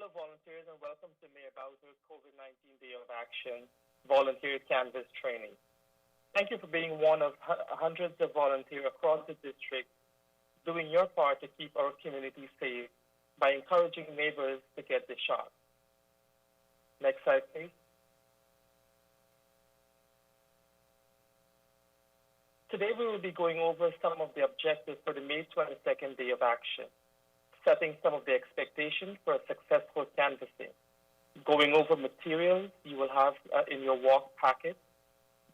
Hello, volunteers, and welcome to Mayor Bowser COVID-19 Day of Action Volunteer Canvas Training. Thank you for being one of hundreds of volunteers across the district doing your part to keep our community safe by encouraging neighbors to get the shot. Next slide, please. Today we will be going over some of the objectives for the May 22nd Day of Action, setting some of the expectations for a successful canvassing, going over materials you will have in your walk packet,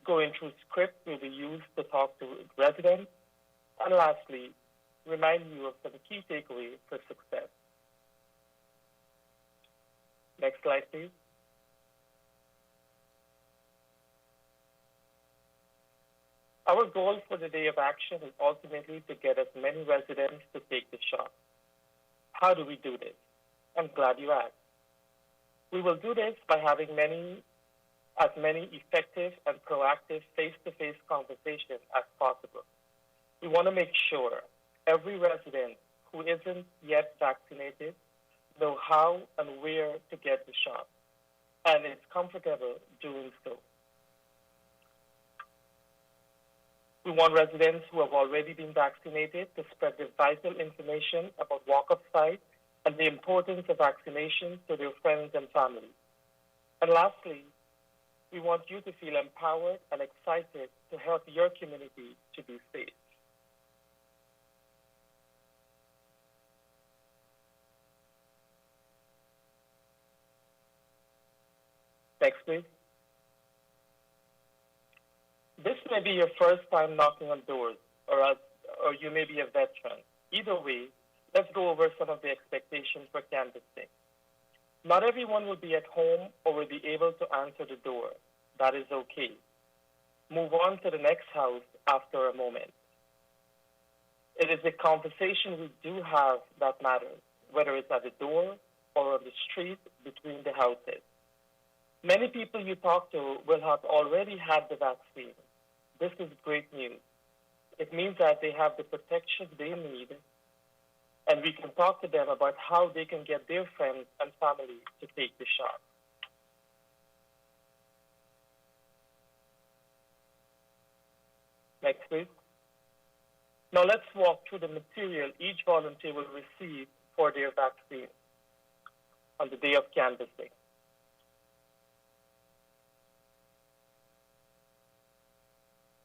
going through scripts will be used to talk to residents, and lastly, remind you of some key takeaways for success. Next slide, please. Our goal for the Day of Action is ultimately to get as many residents to take the shot. How do we do this? I'm glad you asked. We will do this by having as many effective and proactive face-to-face conversations as possible. We want to make sure every resident who isn't yet vaccinated know how and where to get the shot, and is comfortable doing so. We want residents who have already been vaccinated to spread the vital information about walk-up sites and the importance of vaccinations to their friends and family. And lastly, we want you to feel empowered and excited to help your community to be safe. Next, please. This may be your first time knocking on doors, or you may be a veteran. Either way, let's go over some of the expectations for canvassing. Not everyone will be at home or will be able to answer the door. That is okay. Move on to the next house after a moment. It is the conversation we do have that matters, whether it's at the door or on the street between the houses. Many people you talk to will have already had the vaccine. This is great news. It means that they have the protection they need, and we can talk to them about how they can get their friends and family to take the shot. Next, please. Now let's walk through the material each volunteer will receive for their vaccine on the day of canvassing.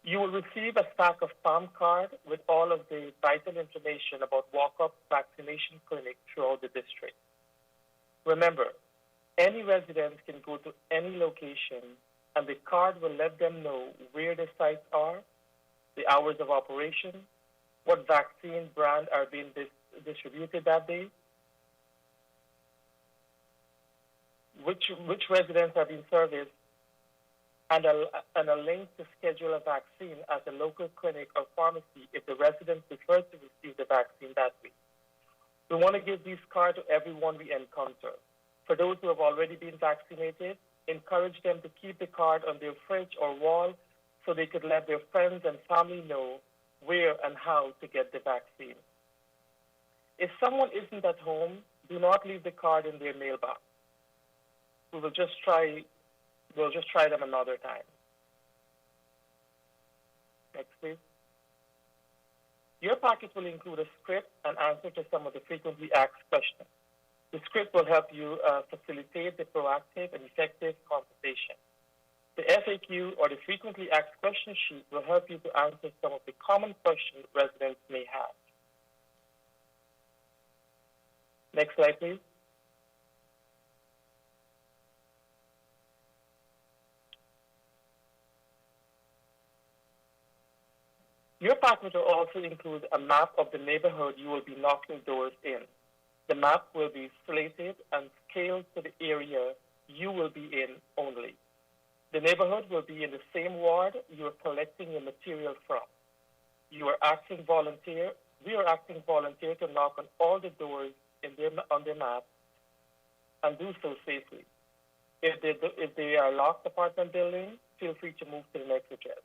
You will receive a stack of palm cards with all of the vital information about walk-up vaccination clinics throughout the district. Remember, any resident can go to any location, and the card will let them know where the sites are, the hours of operation, what vaccine brand are being distributed that day, which residents are being serviced, and a link to schedule a vaccine at a local clinic or pharmacy if the resident prefers to receive the vaccine that week. We want to give these cards to everyone we encounter. For those who have already been vaccinated, encourage them to keep the card on their fridge or wall so they could let their friends and family know where and how to get the vaccine. If someone isn't at home, do not leave the card in their mailbox. We'll just try them another time. Next, please. Your packet will include a script and answer to some of the frequently asked questions. The script will help you facilitate the proactive and effective conversation. The FAQ, or the frequently asked question sheet, will help you to answer some of the common questions residents may have. Next slide, please. Your packet will also include a map of the neighborhood you will be knocking doors in. The map will be slated and scaled to the area you will be in only. The neighborhood will be in the same ward you are collecting your material from. We are asking volunteers to knock on all the doors on the map and do so safely. If they are locked apartment buildings, feel free to move to the next address.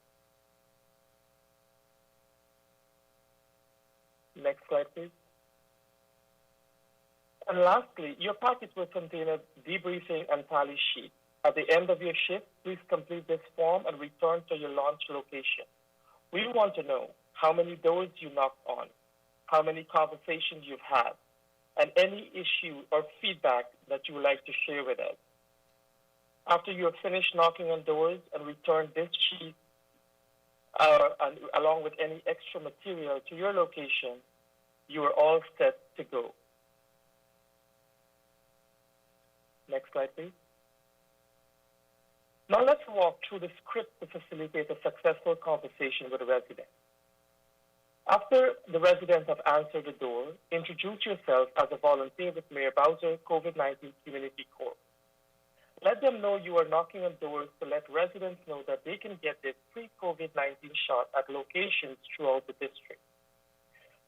Next slide, please. And lastly, your packet will contain a debriefing and tally sheet. At the end of your shift, please complete this form and return to your launch location. We want to know how many doors you knocked on, how many conversations you've had, and any issue or feedback that you would like to share with us. After you have finished knocking on doors and return this sheet and along with any extra material to your location, you are all set to go. Next slide, please. Now let's walk through the script to facilitate a successful conversation with a resident. After the residents have answered the door, introduce yourself as a volunteer with Mayor Bowser COVID-19 Community Corps. Let them know you are knocking on doors to let residents know that they can get their free COVID-19 shot at locations throughout the district.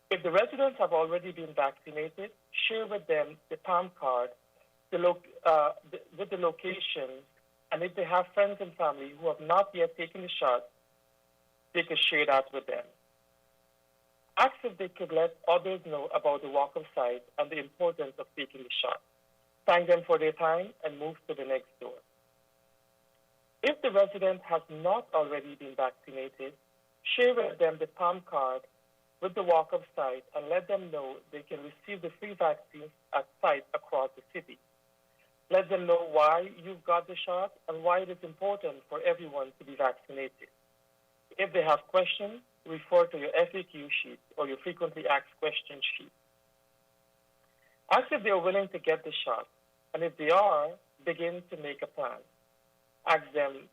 If the residents have already been vaccinated, share with them the PAM card with the locations, and if they have friends and family who have not yet taken the shot, they can share that with them. Ask if they could let others know about the walk of sight and the importance of taking the shot. Thank them for their time and move to the next door. If the resident has not already been vaccinated, share with them the PAM card with the walk of sight and let them know they can receive the free vaccines at sites across the city. Let them know why you've got the shot and why it is important for everyone to be vaccinated. If they have questions, refer to your FAQ sheet or your frequently asked questions sheet. Ask if they are willing to get the shot, and if they are, begin to make a plan. Ask them,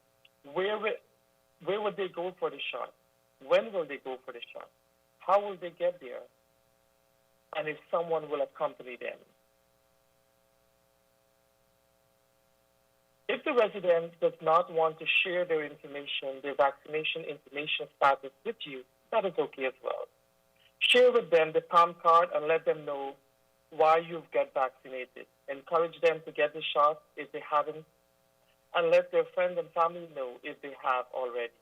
where would they go for the shot? When will they go for the shot? How will they get there? And if someone will accompany them. If the resident does not want to share their information, their vaccination information status with you, that is okay as well. Share with them the PAM card and let them know why you've got vaccinated. Encourage them to get the shot if they haven't, and let their friends and family know if they have already.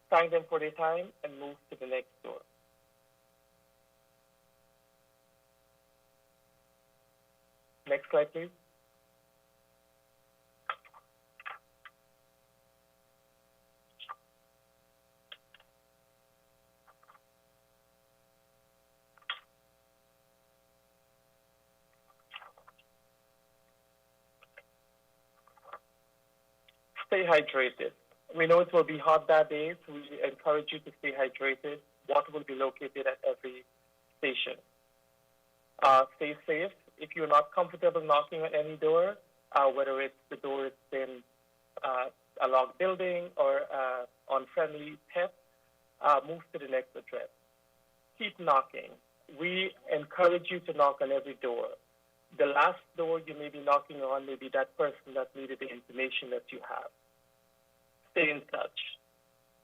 Thank them for their time and move to the next door. Next slide, please. Stay hydrated. We know it will be hot that day, so we encourage you to stay hydrated. Water will be located at every station. Stay safe. If you're not comfortable knocking on any door, whether it's the door in a locked building or on friendly pet, move to the next address. Keep knocking. We encourage you to knock on every door. The last door you may be knocking on may be that person that needed the information that you have. Stay in touch.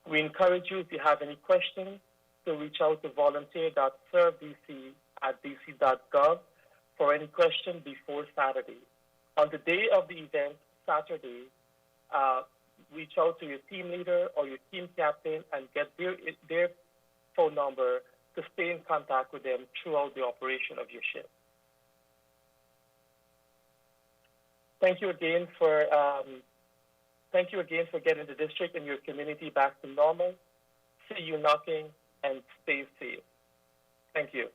We encourage you, if you have any questions, to reach out to volunteer.servedc@dc.gov for any question before Saturday. On the day of the event, Saturday, reach out to your team leader or your team captain and get their phone number to stay in contact with them throughout the operation of your shift. Thank you again for getting the district and your community back to normal. See you knocking and stay safe. Thank you.